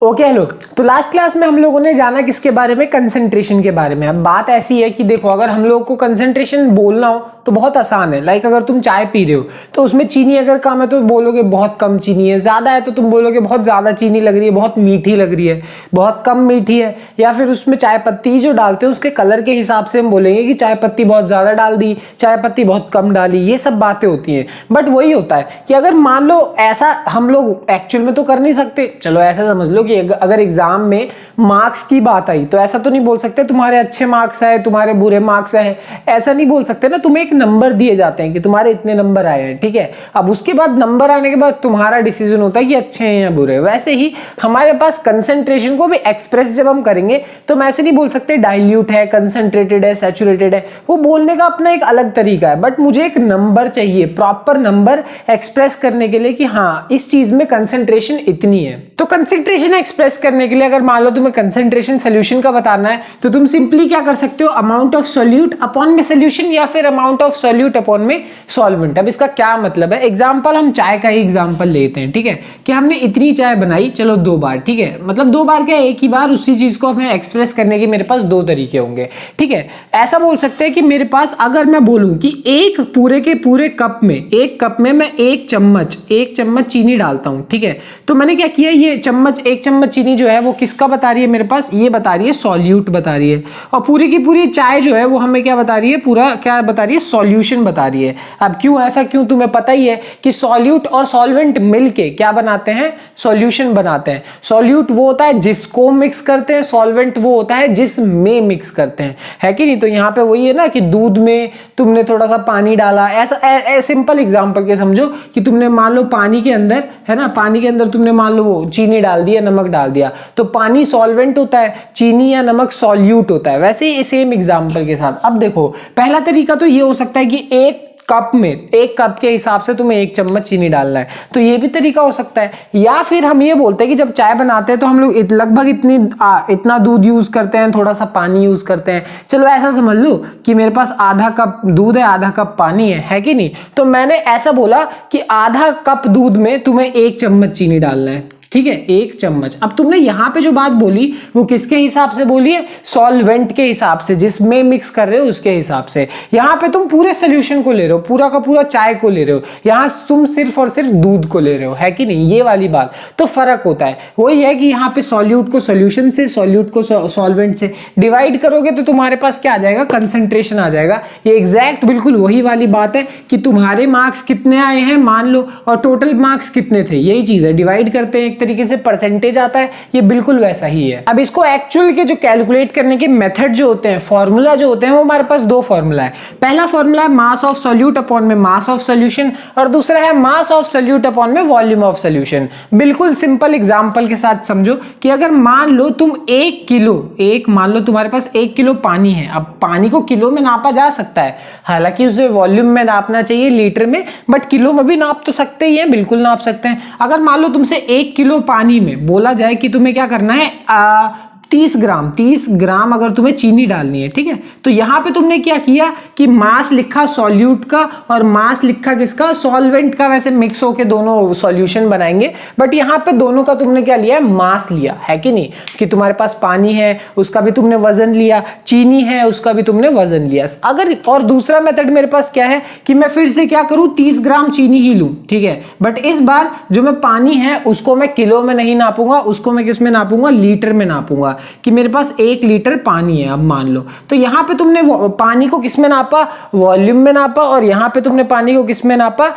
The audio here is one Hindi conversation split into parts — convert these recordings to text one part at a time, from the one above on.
Okay hello. तो लास्ट क्लास में हम लोगों ने जाना किसके बारे में, कंसंट्रेशन के बारे में। अब बात ऐसी है कि देखो, अगर हम लोगों को कंसंट्रेशन बोलना हो तो बहुत आसान है। लाइक अगर तुम चाय पी रहे हो तो उसमें चीनी अगर कम है तो बोलोगे बहुत कम चीनी है, ज्यादा है तो तुम बोलोगे बहुत ज्यादा चीनी लग रही है, बहुत मीठी लग रही है, बहुत कम मीठी है। या फिर उसमें चाय पत्ती जो डालते हैं उसके कलर के हिसाब से हम बोलेंगे कि चाय पत्ती बहुत ज्यादा डाल दी, चाय पत्ती बहुत कम डाली। ये सब बातें होती हैं। बट वही होता है कि अगर मान लो ऐसा हम लोग एक्चुअल में तो कर नहीं सकते, चलो ऐसा समझ लो कि अगर एग्जाम में मार्क्स की बात आई तो ऐसा तो नहीं बोल सकते तुम्हारे अच्छे मार्क्स है तुम्हारे बुरे मार्क्स है, ऐसा नहीं बोल सकते ना। तुम्हें एक नंबर दिए जाते हैं कि तुम्हारे इतने नंबर आए हैं, ठीक है। अब उसके बाद नंबर आने के बाद तुम्हारा डिसीजन होता है कि अच्छे हैं या बुरे। वैसे ही हमारे पास कंसंट्रेशन को भी एक्सप्रेस जब हम करेंगे तो हम ऐसे नहीं बोल सकते डाइल्यूट है, कंसंट्रेटेड है, सैचुरेटेड है। वो बोलने का अपना एक अलग तरीका है। बट मुझे एक नंबर चाहिए, प्रॉपर नंबर एक्सप्रेस करने के लिए कि हाँ इस चीज में कंसंट्रेशन इतनी है। तो कंसंट्रेशन एक्सप्रेस करने के लिए अगर मान लो तुम्हें कंसंट्रेशन सोल्यूशन का बताना है तो तुम सिंपली क्या कर सकते हो, अमाउंट ऑफ सोल्यूट अपॉन में सोल्यूशन या फिर अमाउंट ऑफ सोल्यूट अपॉन में सॉल्वेंट। अब इसका क्या मतलब है, एग्जांपल हम चाय का ही एग्जांपल लेते हैं, ठीक है। कि हमने इतनी चाय बनाई, चलो 2 बार, ठीक है। मतलब 2 बार क्या, एक ही बार उसी चीज को हमें एक्सप्रेस करने के मेरे पास 2 तरीके होंगे, ठीक है। ऐसा बोल सकते हैं कि मेरे पास अगर मैं बोलूं कि एक पूरे के पूरे कप में, एक कप में मैं एक चम्मच चीनी डालता हूं, ठीक है। तो मैंने क्या किया, ये एक चम्मच चीनी जो है वो किसका बता रही है मेरे पास, ये बता रही है सॉल्यूट बता रही है। और पूरी की पूरी चाय जो है वो हमें क्या बता रही है, पूरा क्या बता रही है, सॉल्यूशन बता रही है। अब क्यों ऐसा, क्यों तुम्हें पता ही है कि सॉल्यूट और सॉल्वेंट मिलके क्या बनाते हैं, सॉल्यूशन बनाते हैं। सॉल्यूट वो होता है जिसको मिक्स करते हैं, सॉल्वेंट वो होता है जिसमें मिक्स करते हैं, है कि नहीं। तो यहाँ पे वही है ना कि दूध में तुमने थोड़ा सा पानी डाला, ऐसा सिंपल एग्जांपल के समझो कि तुमने मान लो पानी के अंदर, है ना, पानी के अंदर तुमने मान लो वो चीनी डाल दिया, नमक डाल दिया, तो पानी सॉल्वेंट होता है, चीनी या नमक सॉल्यूट होता है। वैसे ही सेम एग्जांपल के साथ अब देखो, पहला तरीका तो ये हो सकता है कि एक कप के हिसाब से तुम्हें 1 चम्मच चीनी डालना है, तो ये भी तरीका हो सकता है। या फिर हम ये बोलते हैं कि जब चाय बनाते हैं तो हम लोग लगभग इतना दूध यूज करते हैं, थोड़ा सा पानी यूज करते हैं। चलो ऐसा समझ लो कि मेरे पास आधा कप दूध है, आधा कप पानी है कि नहीं। तो मैंने ऐसा बोला कि आधा कप दूध में तुम्हें 1 चम्मच चीनी डालना है, ठीक है, 1 चम्मच। अब तुमने यहां पे जो बात बोली वो किसके हिसाब से बोली है, सॉल्वेंट के हिसाब से, जिसमें मिक्स कर रहे हो उसके हिसाब से। यहां पे तुम पूरे सोल्यूशन को ले रहे हो, पूरा का पूरा चाय को ले रहे हो, यहां तुम सिर्फ और सिर्फ दूध को ले रहे हो, है कि नहीं, ये वाली बात। तो फर्क होता है, वही है कि यहाँ पे सॉल्यूट को सोल्यूशन से, सॉल्यूट को सॉल्वेंट से डिवाइड करोगे तो तुम्हारे पास क्या आ जाएगा, कंसंट्रेशन आ जाएगा। ये एग्जैक्ट बिल्कुल वही वाली बात है कि तुम्हारे मार्क्स कितने आए हैं मान लो, और टोटल मार्क्स कितने थे, यही चीज है। डिवाइड करते हैं तरीके से परसेंटेज आता है, ये बिल्कुल वैसा ही है। अब इसको एक्चुअल के जो कैलकुलेट करने के मेथड जो होते हैं, फॉर्मूला जो होते हैं, वो हमारे पास 2 फॉर्मूला है। पहला फॉर्मूला है मास ऑफ सॉल्यूट अपॉन में मास ऑफ सॉल्यूशन, और दूसरा है मास ऑफ सॉल्यूट अपॉन में वॉल्यूम ऑफ सॉल्यूशन। बिल्कुल सिंपल एग्जांपल के साथ समझो कि अगर मान लो तुम 1 किलो, मान लो तुम्हारे पास 1 किलो पानी है। अब पानी को किलो में नापा जा सकता है, हालांकि उसे वॉल्यूम में नापना चाहिए लीटर में, बट किलो में भी नाप तो सकते ही हैं, बिल्कुल नाप सकते हैं। अगर मान लो तुमसे 1 किलो पानी में बोला जाए कि तुम्हें क्या करना है, 30 ग्राम अगर तुम्हें चीनी डालनी है, ठीक है। तो यहां पे तुमने क्या किया कि मास लिखा सॉल्यूट का और मास लिखा किसका, सॉल्वेंट का। वैसे मिक्स होके दोनों सॉल्यूशन बनाएंगे, बट यहां पे दोनों का तुमने क्या लिया, मास लिया, है कि नहीं। कि तुम्हारे पास पानी है उसका भी तुमने वजन लिया, चीनी है उसका भी तुमने वजन लिया। अगर और दूसरा मेथड मेरे पास क्या है कि मैं फिर से क्या करूं, 30 ग्राम चीनी ही लूं, ठीक है। बट इस बार जो मैं पानी है उसको मैं किलो में नहीं नापूंगा, उसको मैं किस में नापूंगा, लीटर में नापूंगा। कि मेरे पास 1 लीटर पानी है, अब मान लो। तो यहां पे तुमने पानी को किस में नापा, वॉल्यूम में नापा, और यहां पे तुमने पानी को किस में नापा,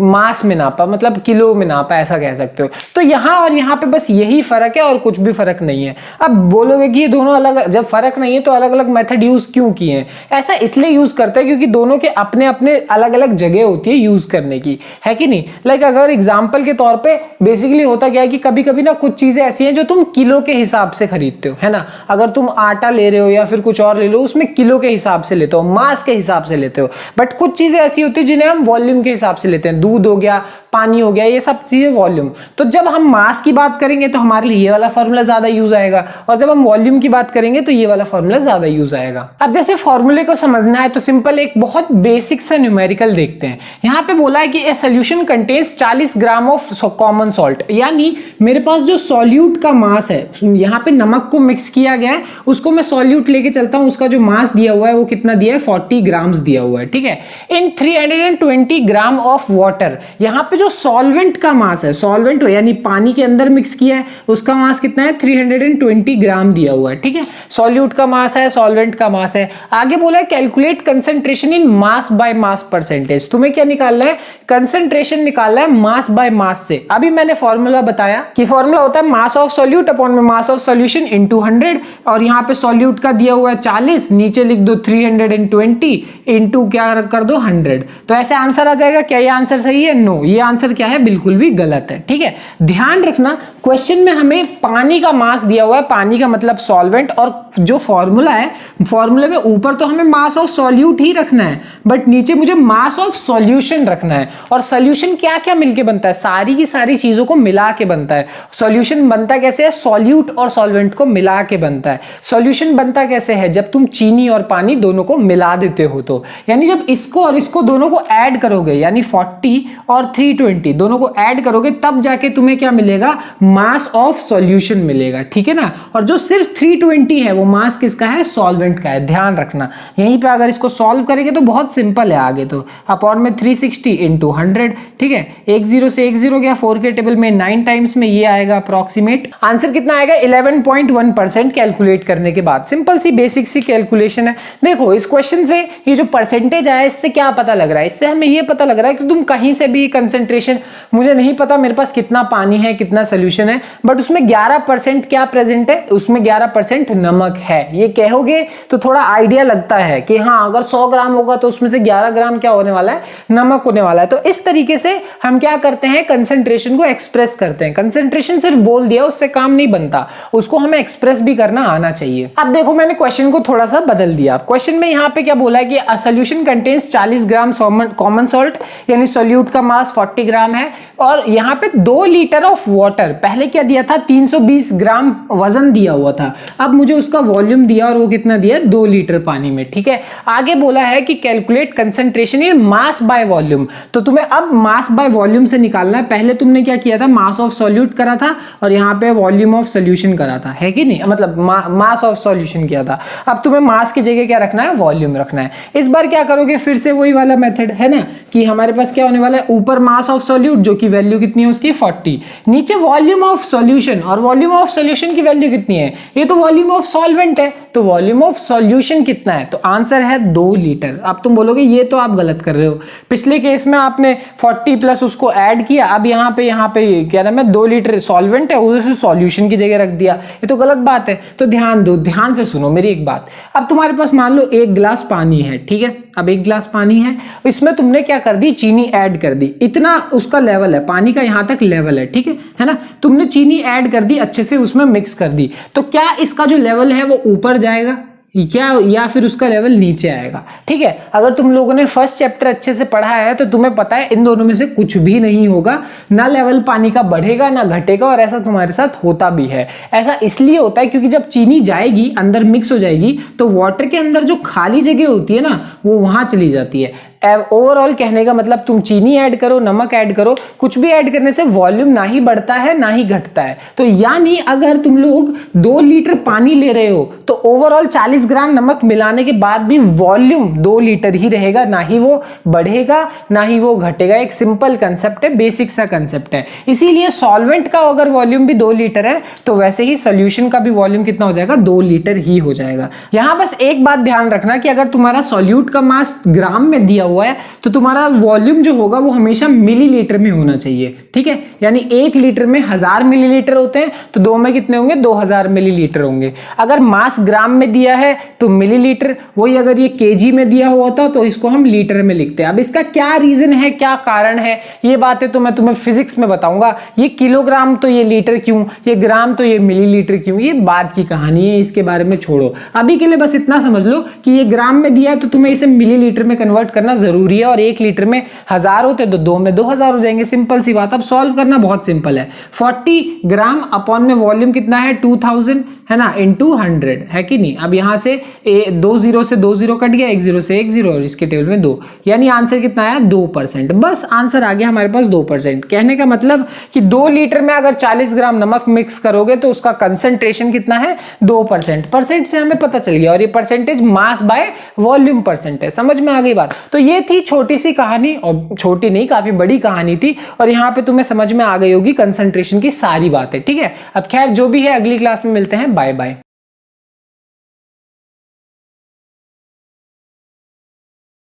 मास में नापा, मतलब किलो में नापा, ऐसा कह सकते हो। तो यहां और यहां पे बस यही फर्क है और कुछ भी फर्क नहीं है। अब बोलोगे कि ये दोनों अलग, जब फर्क नहीं है तो अलग अलग मेथड यूज क्यों किए हैं। ऐसा इसलिए यूज करते हैं क्योंकि दोनों के अपने अपने अलग अलग जगह होती है यूज करने की, है कि नहीं। लाइक अगर एग्जाम्पल के तौर पर बेसिकली होता क्या है कि कभी कभी ना कुछ चीजें ऐसी हैं जो तुम किलो के हिसाब से खरीद खरीदते हो, है ना। अगर तुम आटा ले रहे हो या फिर कुछ और ले लो, उसमें किलो के हिसाब से लेते हो, मास के हिसाब से लेते हो। बट कुछ चीजें ऐसी होती है जिन्हें हम वॉल्यूम के हिसाब से लेते हैं, दूध हो गया, पानी हो गया, ये सब चीजें वॉल्यूम। तो जब हम मास की बात करेंगे तो हमारे लिए ये वाला फॉर्मूला ज्यादा यूज आएगा, और जब हम वॉल्यूम की बात करेंगे तो ये वाला फॉर्मूला ज्यादा यूज आएगा। अब जैसे फॉर्मूले को समझना है तो सिंपल एक बहुत बेसिक सा न्यूमेरिकल देखते हैं। यहाँ पे बोला है कि a solution contains 40 gram of common salt, यानी मेरे पास जो सॉल्यूट का मास है, यहाँ पे नमक को मिक्स किया गया है, उसको मैं सॉल्यूट लेके चलता हूँ, उसका जो मास दिया हुआ है वो कितना दिया है, 40 ग्राम्स दिया हुआ है, ठीक है। इन 320 ग्राम ऑफ वाटर, यहाँ पे जो सॉल्वेंट का मास है, सॉल्वेंट यानी पानी के अंदर मिक्स किया है, उसका मास कितना है, 320 ग्राम दिया हुआ है, ठीक है। सॉल्यूट का मास है, सॉल्वेंट का मास है। आगे बोला है calculate concentration in mass by mass percentage. तुम्हें क्या निकालना है, कंसंट्रेशन निकालना है मास बाय मास से। अभी मैंने फॉर्मूला बताया कि फॉर्मूला होता है मास ऑफ सॉल्यूट अपॉन में मास ऑफ सॉल्यूशन इनटू 100, और यहाँ पे सॉल्यूट का दिया हुआ है 40, नीचे लिख दो 320 इनटू क्या कर दो 100, तो ऐसे आंसर आ जाएगा। क्या ये आंसर सही है? नो, ये आंसर क्या है, बिल्कुल भी गलत है, ठीक है। ध्यान रखना क्वेश्चन में हमें पानी का मास दिया हुआ है, पानी का मतलब सॉल्वेंट, और जो फॉर्मूला है, फॉर्मूले में ऊपर तो हमें मास ऑफ सॉल्यूट ही रखना है, बट नीचे मुझे मास ऑफ सॉल्यूशन रखना है। और सॉल्यूशन क्या क्या मिलके बनता है, सारी की सारी चीजों को मिला के बनता है। सॉल्यूशन बनता कैसे है, सॉल्यूट और सॉल्वेंट को मिला के बनता है। सॉल्यूशन बनता कैसे है, जब तुम चीनी और पानी दोनों को मिला देते हो, तो यानी जब इसको और इसको दोनों को ऐड करोगे, यानी 40 और 320 दोनों को ऐड करोगे, तब जाके तुम्हें क्या मिलेगा, मास ऑफ सॉल्यूशन मिलेगा, ठीक है ना। और जो सिर्फ 320 है वो मास किसका है, सॉल्वेंट का है, ध्यान रखना। यहीं पे अगर इसको सॉल्व करेंगे तो बहुत सिंपल है, आगे तो अपॉन में 360 इंटू 100, ठीक है। 10 से 10 गया, 4 के टेबल में 9 टाइम्स में ये आएगा अप्रोक्सीमेट। आंसर कितना आएगा, 11.1% कैलकुलेट करने के बाद। सिंपल सी बेसिक सी कैलकुलेशन है। देखो इस क्वेश्चन से ये जो परसेंटेज आया, इससे क्या पता लग रहा है, इससे हमें ये पता लग रहा है कि तुम कहीं से भी कंसंट्रेशन, मुझे नहीं पता मेरे पास कितना पानी है, कितना सोल्यूशन है, बट उसमें 11% क्या प्रेजेंट है, उसमें 11% नमक है। ये कहोगे तो थोड़ा आइडिया लगता है कि हाँ, अगर 100 ग्राम होगा तो उसमें से 11 ग्राम क्या होने वाला है, नमक होने वाला है। तो इस तरीके से हम क्या करते हैं, कंसंट्रेशन को एक्सप्रेस करते हैं। कंसंट्रेशन सिर्फ बोल दिया उससे काम नहीं बनता, उसको हमें एक्सप्रेस भी करना आना चाहिए। अब देखो मैंने क्वेश्चन को थोड़ा सा बदल दिया। क्वेश्चन में यहाँ पे क्या बोला है कि a solution contains 40 gram common salt, यानी सॉल्यूट का मास 40 ग्राम है, और यहाँ पे 2 लीटर ऑफ वाटर, पहले क्या दिया था, 320 ग्राम वजन दिया हुआ था, अब मुझे उसका वॉल्यूम दिया और वो कितना दिया, 2 लीटर पानी में, ठीक है। आगे बोला है कि calculate concentration in mass by volume, तो तुम्हें अब मास बाय वॉल्यूम से निकालना है। पहले तुमने क्या किया था, मास ऑफ सॉल्यूट करा था और यहाँ पे वॉल्यूम ऑफ सॉल्यूशन करा था, है कि नहीं, मतलब मास ऑफ सॉल्यूशन किया था। अब तुम्हें मास की जगह क्या रखना है, वॉल्यूम रखना है। इस बार क्या करोगे, फिर से वही वाला मेथड है ना, कि हमारे पास क्या होने वाला है, ऊपर मास ऑफ सॉल्यूट जो की वैल्यू कितनी है उसकी 40, नीचे वॉल्यूम ऑफ सॉल्यूशन, और वॉल्यूम ऑफ सॉल्यूशन की वैल्यू कितनी है, ये तो वॉल्यूम ऑफ सॉल्वेंट है, तो वॉल्यूम ऑफ सॉल्यूशन कितना है, तो आंसर है 2 लीटर। अब तुम बोलोगे ये तो आप गलत कर रहे हो, पिछले केस में आपने 40 प्लस उसको ऐड किया, अब यहाँ पे क्या नाम है, 2 लीटर सॉल्वेंट है, उसे सॉल्यूशन की जगह रख दिया, ये तो गलत बात है। तो ध्यान दो, ध्यान से सुनो मेरी एक बात। अब तुम्हारे पास मान लो 1 गिलास पानी है, ठीक है, अब 1 गिलास पानी है, इसमें तुमने क्या कर दी, चीनी ऐड कर दी, इतना उसका लेवल है, पानी का यहाँ तक लेवल है, ठीक है ना। तुमने चीनी ऐड कर दी, अच्छे से उसमें मिक्स कर दी, तो क्या इसका जो लेवल है वो ऊपर जाएगा क्या, या फिर उसका लेवल नीचे आएगा, ठीक है। अगर तुम लोगों ने फर्स्ट चैप्टर अच्छे से पढ़ा है तो तुम्हें पता है इन दोनों में से कुछ भी नहीं होगा, ना लेवल पानी का बढ़ेगा ना घटेगा, और ऐसा तुम्हारे साथ होता भी है। ऐसा इसलिए होता है क्योंकि जब चीनी जाएगी अंदर मिक्स हो जाएगी तो वाटर के अंदर जो खाली जगह होती है ना, वो वहां चली जाती है। ओवरऑल कहने का मतलब तुम चीनी ऐड करो, नमक ऐड करो, कुछ भी ऐड करने से वॉल्यूम ना ही बढ़ता है ना ही घटता है। तो यानी अगर तुम लोग 2 लीटर पानी ले रहे हो तो ओवरऑल 40 ग्राम नमक मिलाने के बाद भी वॉल्यूम 2 लीटर ही रहेगा, ना ही वो बढ़ेगा ना ही वो घटेगा। एक सिंपल कंसेप्ट है, बेसिक सा कंसेप्ट है। इसीलिए सॉल्वेंट का अगर वॉल्यूम भी 2 लीटर है तो वैसे ही सॉल्यूशन का भी वॉल्यूम कितना हो जाएगा, 2 लीटर ही हो जाएगा। यहां बस एक बात ध्यान रखना कि अगर तुम्हारा सॉल्यूट का मास ग्राम में दिया हुआ हुआ है, तो तुम्हारा वॉल्यूम जो होगा वो हमेशा मिलीलीटर में होना चाहिए, ठीक है। यानी 1 लीटर में 1000 मिलीलीटर होते हैं, तो 2 में कितने होंगे, 2000 मिलीलीटर होंगे। अगर मास ग्राम में दिया है तो मिलीलीटर, वही अगर ये केजी में दिया हुआ था तो इसको हम लीटर में लिखते हैं। अब इसका क्या रीजन है, क्या कारण है, ये बातें तो मैं तुम्हें फिजिक्स में बताऊंगा। ये किलोग्राम तो ये लीटर क्यों, ये ग्राम तो ये मिलीलीटर क्यों, ये बात की कहानी है, इसके बारे में छोड़ो। अभी के लिए बस इतना समझ लो कि ये ग्राम में दिया है तो तुम्हें इसे मिलीलीटर में कन्वर्ट करना जरूरी है, और 1 लीटर में 1000 होते तो 2 में 2000 हो जाएंगे। सिंपल सी बात। अब सॉल्व करना बहुत सिंपल है। 40 ग्राम अपॉन में वॉल्यूम कितना है, 2000 है ना, इंटू 100 है कि नहीं। अब यहां से 2 0 से 2 0 कट गया, 1 0 से 1 0, और इसके टेबल में 2, यानी आंसर कितना आया, 2%। बस आंसर आ गया हमारे पास 2%। कहने का मतलब कि 2 लीटर में अगर 40 ग्राम नमक मिक्स करोगे तो उसका कंसंट्रेशन कितना है, 2%। परसेंट से हमें पता चल गया, और ये percentage mass by volume percent है। समझ में आ गई बात। तो ये थी छोटी सी कहानी, और छोटी नहीं काफी बड़ी कहानी थी, और यहाँ पे तुम्हें समझ में आ गई होगी कंसंट्रेशन की सारी बातें, ठीक है। अब खैर जो भी है, अगली क्लास में मिलते हैं। Bye bye.